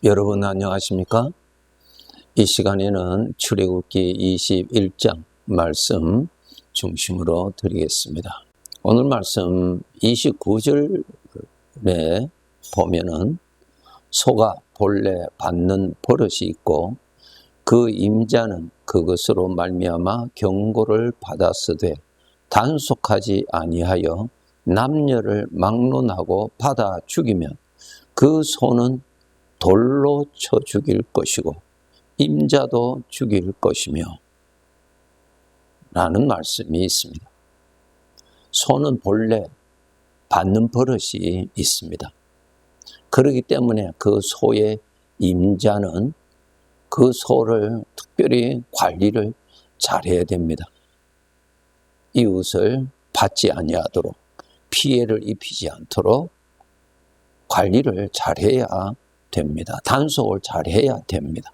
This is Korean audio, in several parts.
여러분 안녕하십니까? 이 시간에는 출애굽기 21장 말씀 중심으로 드리겠습니다. 오늘 말씀 29절에 보면은 소가 본래 받는 버릇이 있고 그 임자는 그것으로 말미암아 경고를 받았으되 단속하지 아니하여 남녀를 막론하고 받아 죽이면 그 소는 돌로 쳐 죽일 것이고 임자도 죽일 것이며 라는 말씀이 있습니다. 소는 본래 받는 버릇이 있습니다. 그렇기 때문에 그 소의 임자는 그 소를 특별히 관리를 잘해야 됩니다. 이웃을 받지 아니하도록 피해를 입히지 않도록 관리를 잘해야 됩니다. 단속을 잘해야 됩니다.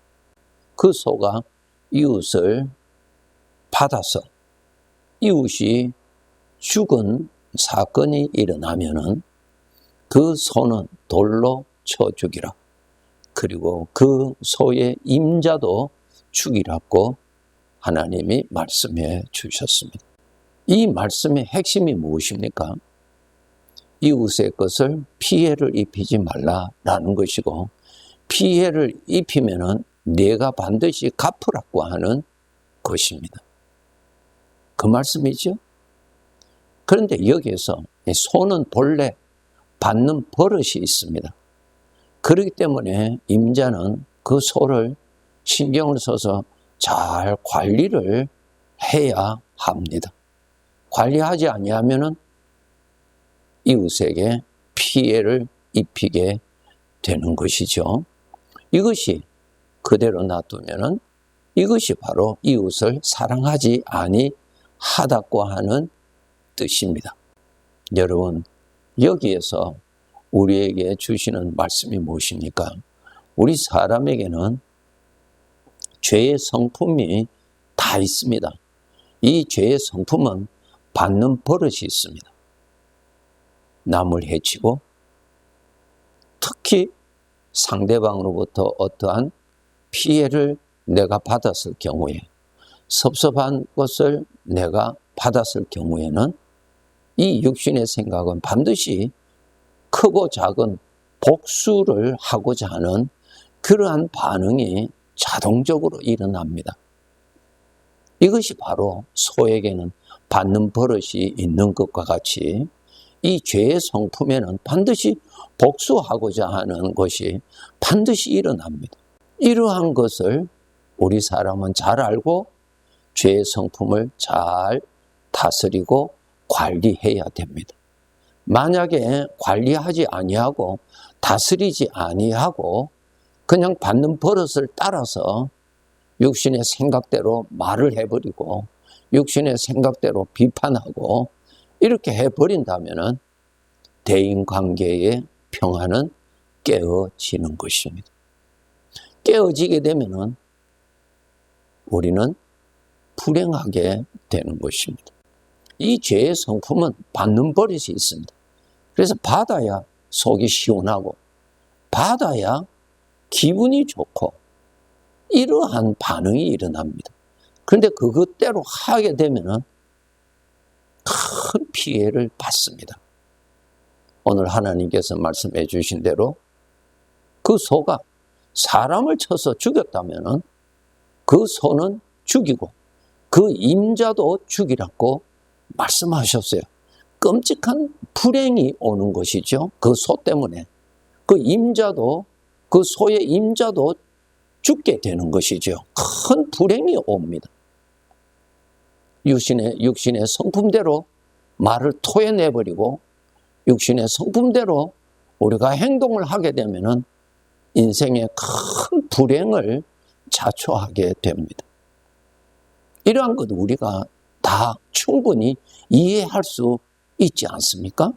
그 소가 이웃을 받아서 이웃이 죽은 사건이 일어나면은 그 소는 돌로 쳐 죽이라. 그리고 그 소의 임자도 죽이라고 하나님이 말씀해 주셨습니다. 이 말씀의 핵심이 무엇입니까? 이웃의 것을 피해를 입히지 말라라는 것이고, 피해를 입히면은 내가 반드시 갚으라고 하는 것입니다. 그 말씀이죠. 그런데 여기에서 소는 본래 받는 버릇이 있습니다. 그렇기 때문에 임자는 그 소를 신경을 써서 잘 관리를 해야 합니다. 관리하지 아니하면은 이웃에게 피해를 입히게 되는 것이죠. 이것이 그대로 놔두면은 이것이 바로 이웃을 사랑하지 아니하다고 하는 뜻입니다. 여러분, 여기에서 우리에게 주시는 말씀이 무엇입니까? 우리 사람에게는 죄의 성품이 다 있습니다. 이 죄의 성품은 받는 버릇이 있습니다. 남을 해치고 특히 상대방으로부터 어떠한 피해를 내가 받았을 경우에, 섭섭한 것을 내가 받았을 경우에는 이 육신의 생각은 반드시 크고 작은 복수를 하고자 하는 그러한 반응이 자동적으로 일어납니다. 이것이 바로 소에게는 받는 버릇이 있는 것과 같이 이 죄의 성품에는 반드시 복수하고자 하는 것이 반드시 일어납니다. 이러한 것을 우리 사람은 잘 알고 죄의 성품을 잘 다스리고 관리해야 됩니다. 만약에 관리하지 아니하고 다스리지 아니하고 그냥 받는 버릇을 따라서 육신의 생각대로 말을 해버리고 육신의 생각대로 비판하고 이렇게 해버린다면 대인관계의 평화는 깨어지는 것입니다. 깨어지게 되면 우리는 불행하게 되는 것입니다. 이 죄의 성품은 받는 버릇이 있습니다. 그래서 받아야 속이 시원하고 받아야 기분이 좋고 이러한 반응이 일어납니다. 그런데 그것대로 하게 되면 큰 피해를 받습니다. 오늘 하나님께서 말씀해 주신 대로 그 소가 사람을 쳐서 죽였다면 그 소는 죽이고 그 임자도 죽이라고 말씀하셨어요. 끔찍한 불행이 오는 것이죠. 그 소 때문에 그 임자도, 그 소의 임자도 죽게 되는 것이죠. 큰 불행이 옵니다. 육신의 성품대로 말을 토해내버리고 육신의 성품대로 우리가 행동을 하게 되면 인생에 큰 불행을 자초하게 됩니다. 이러한 것 우리가 다 충분히 이해할 수 있지 않습니까?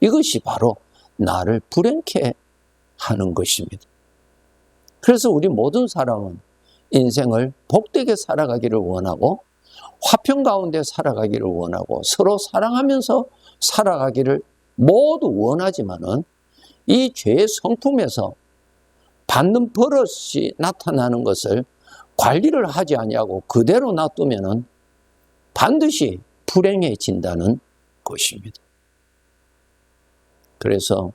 이것이 바로 나를 불행케 하는 것입니다. 그래서 우리 모든 사람은 인생을 복되게 살아가기를 원하고 화평 가운데 살아가기를 원하고 서로 사랑하면서 살아가기를 모두 원하지만은 이 죄의 성품에서 받는 버릇이 나타나는 것을 관리를 하지 아니하고 그대로 놔두면은 반드시 불행해진다는 것입니다. 그래서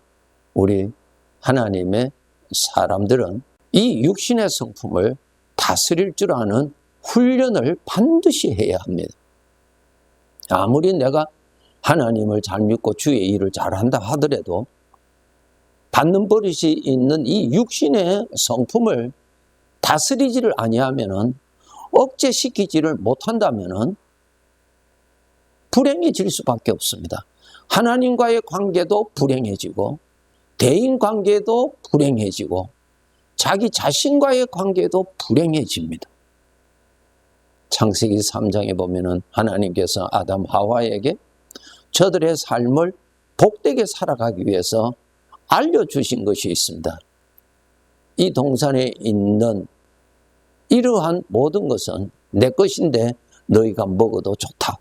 우리 하나님의 사람들은 이 육신의 성품을 다스릴 줄 아는 훈련을 반드시 해야 합니다. 아무리 내가 하나님을 잘 믿고 주의 일을 잘한다 하더라도 받는 버릇이 있는 이 육신의 성품을 다스리지를 아니하면은, 억제시키지를 못한다면은 불행해질 수밖에 없습니다. 하나님과의 관계도 불행해지고, 대인 관계도 불행해지고, 자기 자신과의 관계도 불행해집니다. 창세기 3장에 보면은 하나님께서 아담 하와에게 저들의 삶을 복되게 살아가기 위해서 알려주신 것이 있습니다. 이 동산에 있는 이러한 모든 것은 내 것인데 너희가 먹어도 좋다.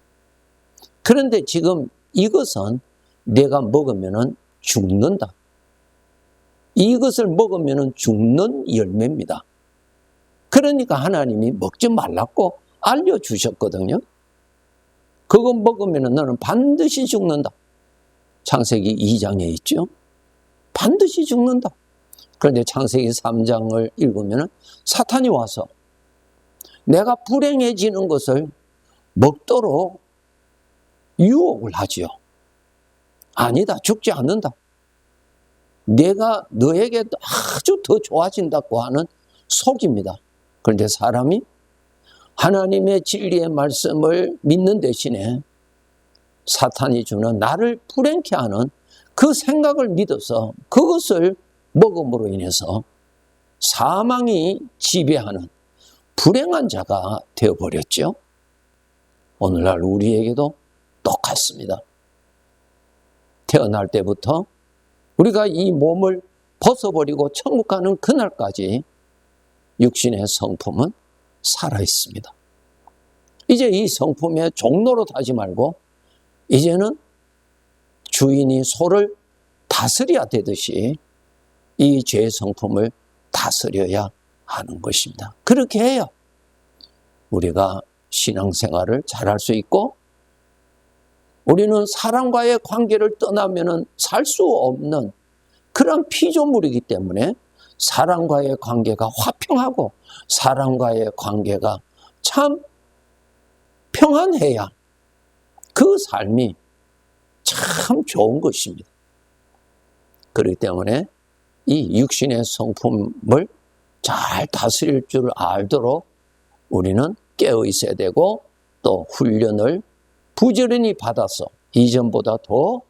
그런데 지금 이것은 내가 먹으면 죽는다. 이것을 먹으면 죽는 열매입니다. 그러니까 하나님이 먹지 말라고 알려주셨거든요. 그거 먹으면 너는 반드시 죽는다. 창세기 2장에 있죠. 반드시 죽는다. 그런데 창세기 3장을 읽으면 사탄이 와서 내가 불행해지는 것을 먹도록 유혹을 하지요. 아니다, 죽지 않는다. 내가 너에게 아주 더 좋아진다고 하는 속입니다. 그런데 사람이 하나님의 진리의 말씀을 믿는 대신에 사탄이 주는 나를 불행케 하는 그 생각을 믿어서 그것을 먹음으로 인해서 사망이 지배하는 불행한 자가 되어버렸죠. 오늘날 우리에게도 똑같습니다. 태어날 때부터 우리가 이 몸을 벗어버리고 천국 가는 그날까지 육신의 성품은 살아있습니다. 이제 이 성품의 종로로 타지 말고 이제는 주인이 소를 다스려야 되듯이 이 죄의 성품을 다스려야 하는 것입니다. 그렇게 해야 우리가 신앙생활을 잘할 수 있고, 우리는 사람과의 관계를 떠나면 살 수 없는 그런 피조물이기 때문에 사람과의 관계가 화평하고 사람과의 관계가 참 평안해야 그 삶이 참 좋은 것입니다. 그렇기 때문에 이 육신의 성품을 잘 다스릴 줄 알도록 우리는 깨어 있어야 되고, 또 훈련을 부지런히 받아서 이전보다 더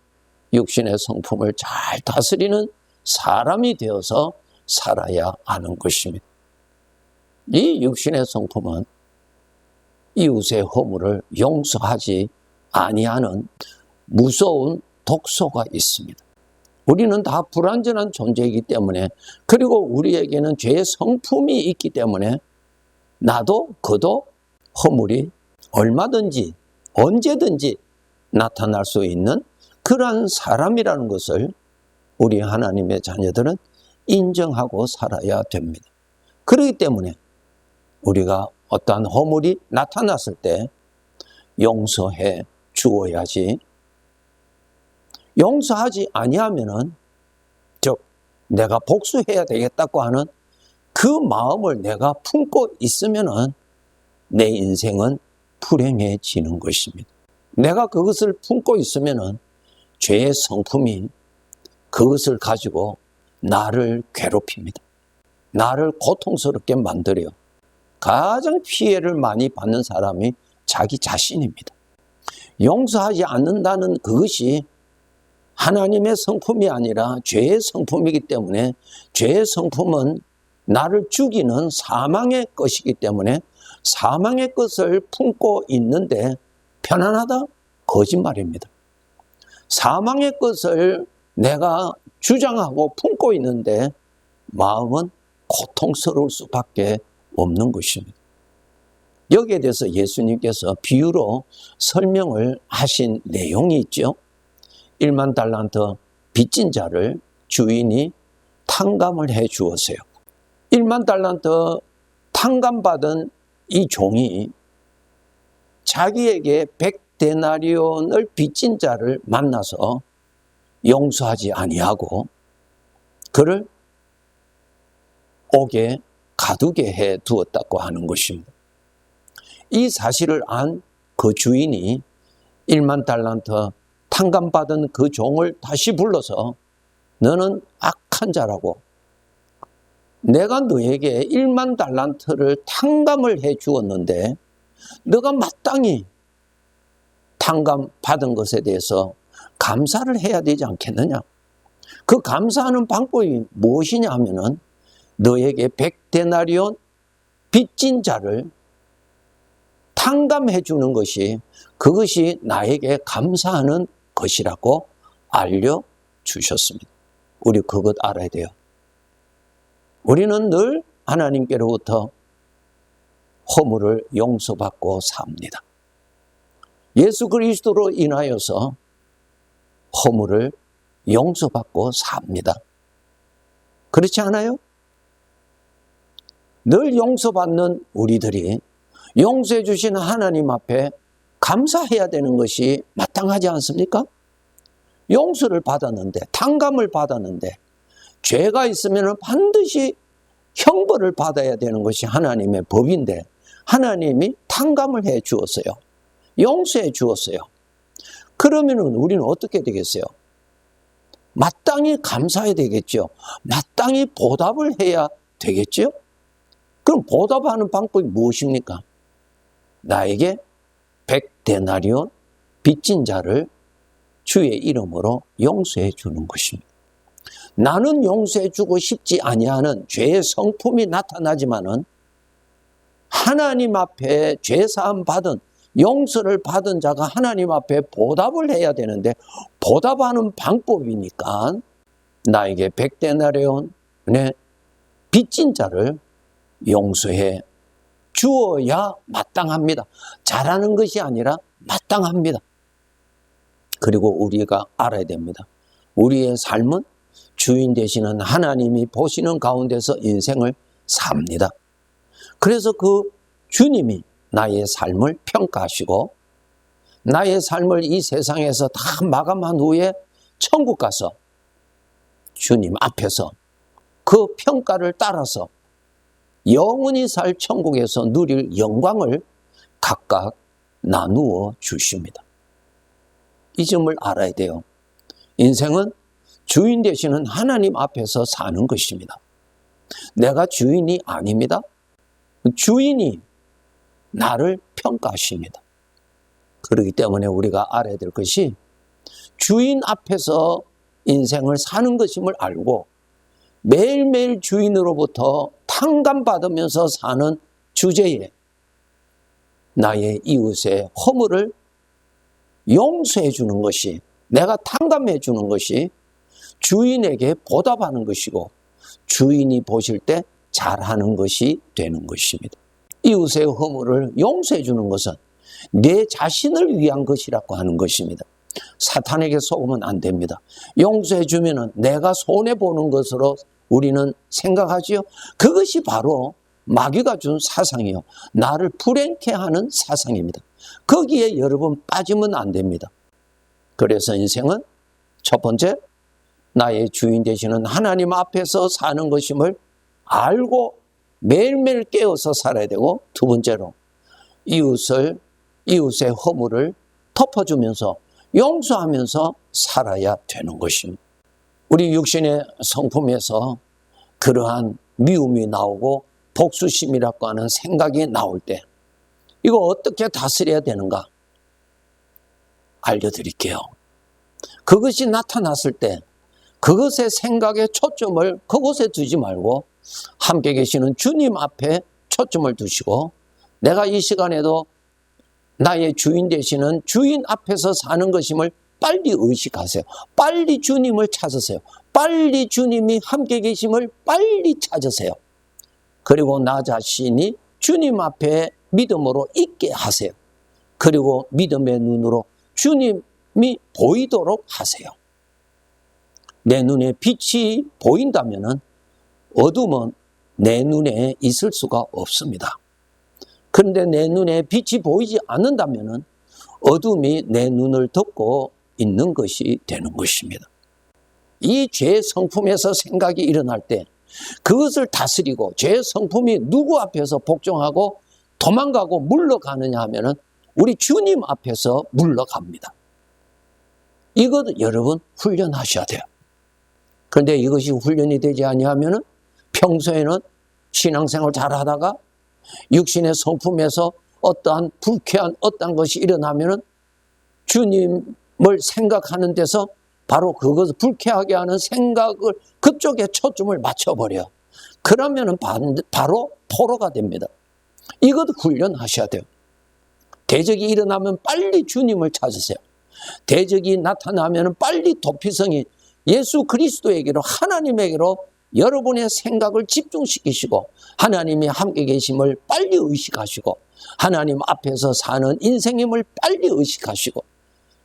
육신의 성품을 잘 다스리는 사람이 되어서 살아야 하는 것입니다. 이 육신의 성품은 이웃의 허물을 용서하지 아니하는 무서운 독소가 있습니다. 우리는 다 불완전한 존재이기 때문에, 그리고 우리에게는 죄의 성품이 있기 때문에 나도 그도 허물이 얼마든지 언제든지 나타날 수 있는 그러한 사람이라는 것을 우리 하나님의 자녀들은 인정하고 살아야 됩니다. 그렇기 때문에 우리가 어떠한 허물이 나타났을 때 용서해 주어야지, 용서하지 아니하면은, 즉 내가 복수해야 되겠다고 하는 그 마음을 내가 품고 있으면은 내 인생은 불행해지는 것입니다. 내가 그것을 품고 있으면은 죄의 성품이 그것을 가지고 나를 괴롭힙니다. 나를 고통스럽게 만들어요. 가장 피해를 많이 받는 사람이 자기 자신입니다. 용서하지 않는다는 그것이 하나님의 성품이 아니라 죄의 성품이기 때문에, 죄의 성품은 나를 죽이는 사망의 것이기 때문에 사망의 것을 품고 있는데 편안하다? 거짓말입니다. 사망의 것을 내가 주장하고 품고 있는데 마음은 고통스러울 수밖에 없는 것입니다. 여기에 대해서 예수님께서 비유로 설명을 하신 내용이 있죠. 1만 달란트 빚진 자를 주인이 탕감을 해 주었어요. 1만 달란트 탕감받은 이 종이 자기에게 100데나리온을 빚진 자를 만나서 용서하지 아니하고 그를 옥에 가두게 해 두었다고 하는 것입니다. 이 사실을 안 그 주인이 1만 달란트 탕감받은 그 종을 다시 불러서 너는 악한 자라고 내가 너에게 1만 달란트를 탕감을 해 주었는데 너가 마땅히 탕감받은 것에 대해서 감사를 해야 되지 않겠느냐? 그 감사하는 방법이 무엇이냐 하면은 너에게 100데나리온 빚진 자를 탕감해 주는 것이 그것이 나에게 감사하는 것이라고 알려주셨습니다. 우리 그것 알아야 돼요. 우리는 늘 하나님께로부터 허물을 용서받고 삽니다. 예수 그리스도로 인하여서 허물을 용서받고 삽니다. 그렇지 않아요? 늘 용서받는 우리들이 용서해 주신 하나님 앞에 감사해야 되는 것이 마땅하지 않습니까? 용서를 받았는데, 탕감을 받았는데 죄가 있으면 반드시 형벌을 받아야 되는 것이 하나님의 법인데 하나님이 탕감을 해 주었어요. 용서해 주었어요. 그러면 우리는 어떻게 되겠어요? 마땅히 감사해야 되겠죠. 마땅히 보답을 해야 되겠죠. 그럼 보답하는 방법이 무엇입니까? 나에게 100데나리온 빚진 자를 주의 이름으로 용서해 주는 것입니다. 나는 용서해 주고 싶지 아니하는 죄의 성품이 나타나지만은 하나님 앞에 죄사함 받은 용서를 받은 자가 하나님 앞에 보답을 해야 되는데 보답하는 방법이니까 나에게 100데나리온의 빚진 자를 용서해 주어야 마땅합니다. 잘하는 것이 아니라 마땅합니다. 그리고 우리가 알아야 됩니다. 우리의 삶은 주인 되시는 하나님이 보시는 가운데서 인생을 삽니다. 그래서 그 주님이 나의 삶을 평가하시고 나의 삶을 이 세상에서 다 마감한 후에 천국 가서 주님 앞에서 그 평가를 따라서 영원히 살 천국에서 누릴 영광을 각각 나누어 주십니다. 이 점을 알아야 돼요. 인생은 주인 되시는 하나님 앞에서 사는 것입니다. 내가 주인이 아닙니다. 주인이 나를 평가하십니다. 그렇기 때문에 우리가 알아야 될 것이 주인 앞에서 인생을 사는 것임을 알고 매일매일 주인으로부터 탕감받으면서 사는 주제에 나의 이웃의 허물을 용서해 주는 것이, 내가 탕감해 주는 것이 주인에게 보답하는 것이고 주인이 보실 때 잘하는 것이 되는 것입니다. 이웃의 허물을 용서해 주는 것은 내 자신을 위한 것이라고 하는 것입니다. 사탄에게 속으면 안 됩니다. 용서해 주면은 내가 손해보는 것으로 우리는 생각하지요. 그것이 바로 마귀가 준 사상이요. 나를 불행케 하는 사상입니다. 거기에 여러분 빠지면 안 됩니다. 그래서 인생은 첫 번째, 나의 주인 되시는 하나님 앞에서 사는 것임을 알고 매일매일 깨어서 살아야 되고, 두 번째로 이웃의 허물을 덮어주면서 용서하면서 살아야 되는 것입니다. 우리 육신의 성품에서 그러한 미움이 나오고 복수심이라고 하는 생각이 나올 때 이거 어떻게 다스려야 되는가 알려드릴게요. 그것이 나타났을 때 그것의 생각의 초점을 그곳에 두지 말고 함께 계시는 주님 앞에 초점을 두시고, 내가 이 시간에도 나의 주인 되시는 주인 앞에서 사는 것임을 빨리 의식하세요. 빨리 주님을 찾으세요. 빨리 주님이 함께 계심을 빨리 찾으세요. 그리고 나 자신이 주님 앞에 믿음으로 있게 하세요. 그리고 믿음의 눈으로 주님이 보이도록 하세요. 내 눈에 빛이 보인다면은 어둠은 내 눈에 있을 수가 없습니다. 그런데 내 눈에 빛이 보이지 않는다면 어둠이 내 눈을 덮고 있는 것이 되는 것입니다. 이 죄의 성품에서 생각이 일어날 때 그것을 다스리고 죄의 성품이 누구 앞에서 복종하고 도망가고 물러가느냐 하면은 우리 주님 앞에서 물러갑니다. 이것 여러분 훈련하셔야 돼요. 그런데 이것이 훈련이 되지 아니하면은 평소에는 신앙생활 잘 하다가 육신의 성품에서 어떠한 불쾌한 어떠한 것이 일어나면은 주님을 생각하는 데서 바로 그것을 불쾌하게 하는 생각을 그쪽에 초점을 맞춰버려. 그러면은 바로 포로가 됩니다. 이것도 훈련하셔야 돼요. 대적이 일어나면 빨리 주님을 찾으세요. 대적이 나타나면 빨리 도피성이 예수 그리스도에게로 하나님에게로 여러분의 생각을 집중시키시고 하나님이 함께 계심을 빨리 의식하시고 하나님 앞에서 사는 인생임을 빨리 의식하시고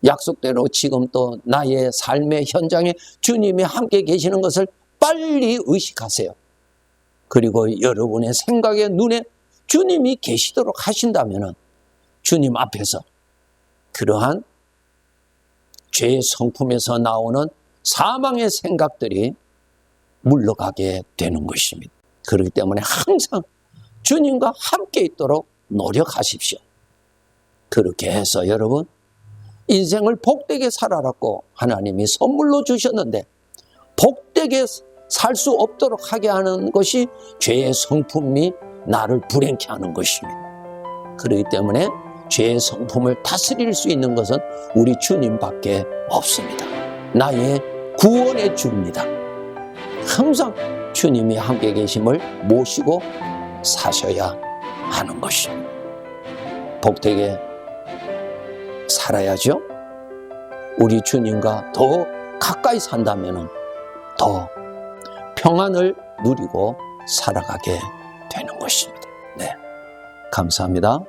약속대로 지금 또 나의 삶의 현장에 주님이 함께 계시는 것을 빨리 의식하세요. 그리고 여러분의 생각의 눈에 주님이 계시도록 하신다면 주님 앞에서 그러한 죄의 성품에서 나오는 사망의 생각들이 물러가게 되는 것입니다. 그렇기 때문에 항상 주님과 함께 있도록 노력하십시오. 그렇게 해서 여러분 인생을 복되게 살아라고 하나님이 선물로 주셨는데 복되게 살 수 없도록 하게 하는 것이 죄의 성품이 나를 불행케 하는 것입니다. 그렇기 때문에 죄의 성품을 다스릴 수 있는 것은 우리 주님밖에 없습니다. 나의 구원의 주입니다. 항상 주님이 함께 계심을 모시고 사셔야 하는 것입니다. 복되게 살아야죠. 우리 주님과 더 가까이 산다면 더 평안을 누리고 살아가게 되는 것입니다. 네, 감사합니다.